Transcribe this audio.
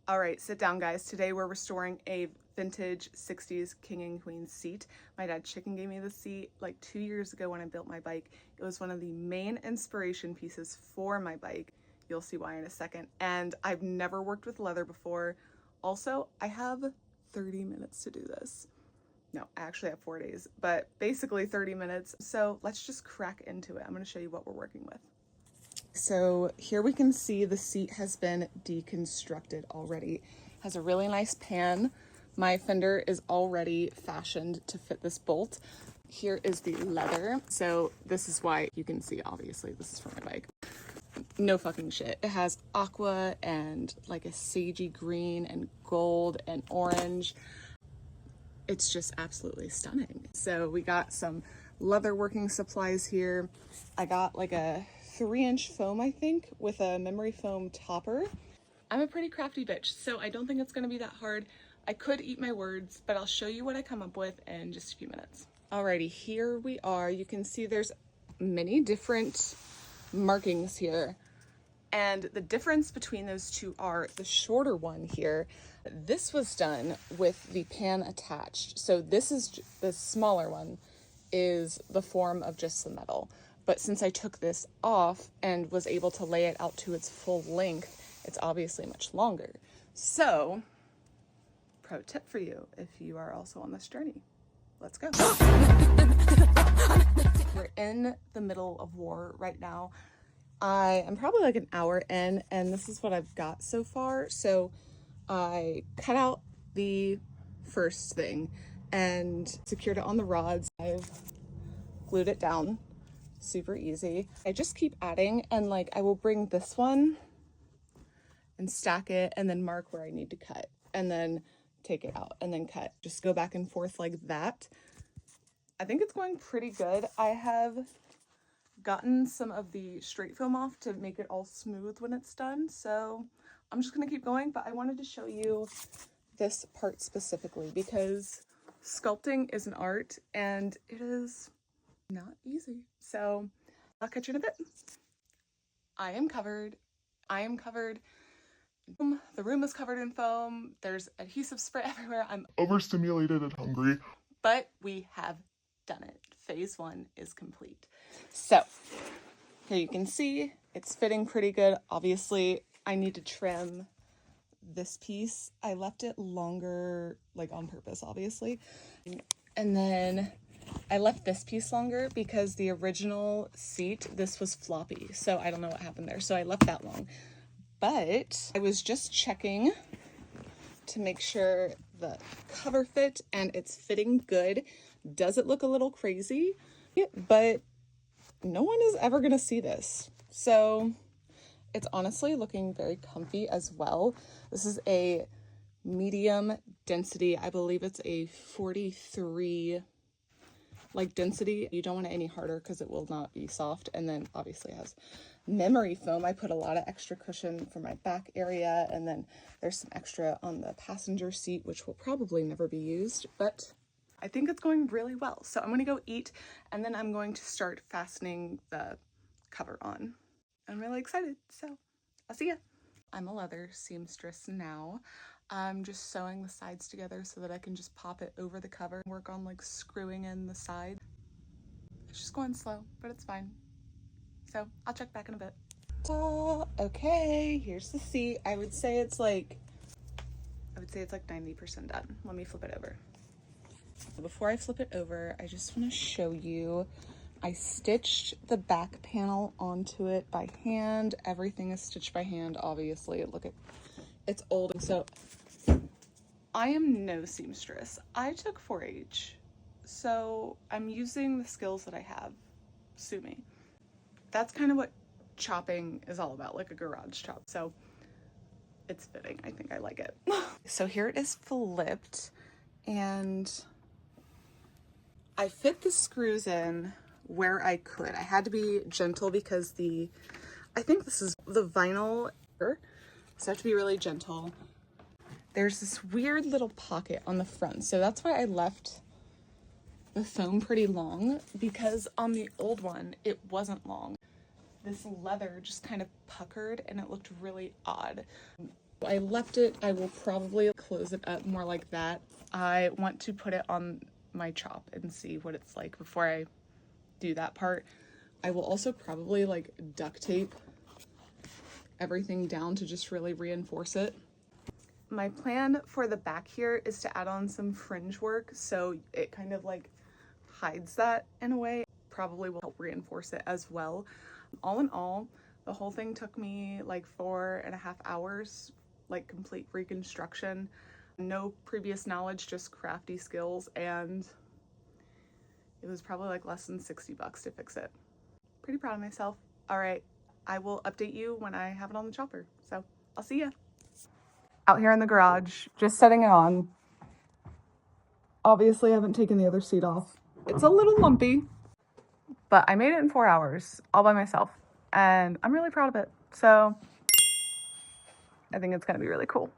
All right, sit down, guys. Today we're restoring a vintage 60s king and queen seat. My dad Chicken gave me the seat like 2 years ago when I built my bike. It was one of the main inspiration pieces for my bike. You'll see why in a second. And I've never worked with leather before. Also, I have 30 minutes to do this. No, I actually have 4 days, but basically 30 minutes. So let's just crack into it. I'm going to show you what we're working with. So here we can see the seat has been deconstructed already. It has a really nice pan. My fender is already fashioned to fit this bolt. Here is the leather. So this is why you can see, obviously, this is for my bike. No fucking shit. It has aqua and like a sagey green and gold and orange. It's just absolutely stunning. So we got some leather working supplies here. I got like a 3-inch foam, I think, with a memory foam topper. I'm a pretty crafty bitch, so I don't think it's gonna be that hard. I could eat my words, but I'll show you what I come up with in just a few minutes. Alrighty, here we are. You can see there's many different markings here. And the difference between those two are the shorter one here. This was done with the pan attached. So this is the smaller one is the form of just the metal. But since I took this off and was able to lay it out to its full length, it's obviously much longer. So, pro tip for you if you are also on this journey. Let's go. We're in the middle of war right now. I am probably like an hour in, and this is what I've got so far. So I cut out the first thing and secured it on the rods. I've glued it down. Super easy. I just keep adding, and like I will bring this one and stack it and then mark where I need to cut and then take it out and then cut. Just go back and forth like that. I think it's going pretty good. I have gotten some of the straight foam off to make it all smooth when it's done. So I'm just gonna keep going, but I wanted to show you this part specifically because sculpting is an art and it is not easy. So I'll catch you in a bit. I am covered. The room is covered in foam. There's adhesive spray everywhere. I'm overstimulated and hungry. But we have done it. Phase 1 is complete. So here you can see it's fitting pretty good. Obviously, I need to trim this piece. I left it longer, like on purpose, obviously. And then I left this piece longer because the original seat, this was floppy. So I don't know what happened there. So I left that long. But I was just checking to make sure the cover fit and it's fitting good. Does it look a little crazy? Yeah, but no one is ever gonna see this. So it's honestly looking very comfy as well. This is a medium density. I believe it's a 43 like density. You don't want it any harder because it will not be soft. And then obviously it has memory foam. I put a lot of extra cushion for my back area, and then there's some extra on the passenger seat, which will probably never be used, but I think it's going really well. So I'm gonna go eat, and then I'm going to start fastening the cover on. I'm really excited, so I'll see ya. I'm a leather seamstress now. I'm just sewing the sides together so that I can just pop it over the cover and work on like screwing in the side. It's just going slow, but it's fine. So I'll check back in a bit. Okay, here's the seat. I would say it's like 90% done. Let me flip it over. Before I flip it over, I just want to show you, I stitched the back panel onto it by hand. Everything is stitched by hand, obviously. Look at, it's old. And so I am no seamstress. I took 4-H, so I'm using the skills that I have. Sue me. That's kind of what chopping is all about, like a garage chop. So it's fitting. I think I like it. So here it is flipped, and I fit the screws in where I could. I had to be gentle because I think this is the vinyl, so I have to be really gentle. There's this weird little pocket on the front, so that's why I left the foam pretty long, because on the old one it wasn't long. This leather just kind of puckered and it looked really odd. I left it. I will probably close it up more like that. I want to put it on my chop and see what it's like before I do that part. I will also probably like duct tape everything down to just really reinforce it. My plan for the back here is to add on some fringe work so it kind of like hides that in a way. Probably will help reinforce it as well. All in all, the whole thing took me like 4.5 hours, like complete reconstruction. No previous knowledge, just crafty skills, and it was probably like less than 60 bucks to fix it. Pretty proud of myself. All right, I will update you when I have it on the chopper. So I'll see ya. Out here in the garage, just setting it on. Obviously, I haven't taken the other seat off. It's a little lumpy, but I made it in 4 hours all by myself, and I'm really proud of it. So I think it's gonna be really cool.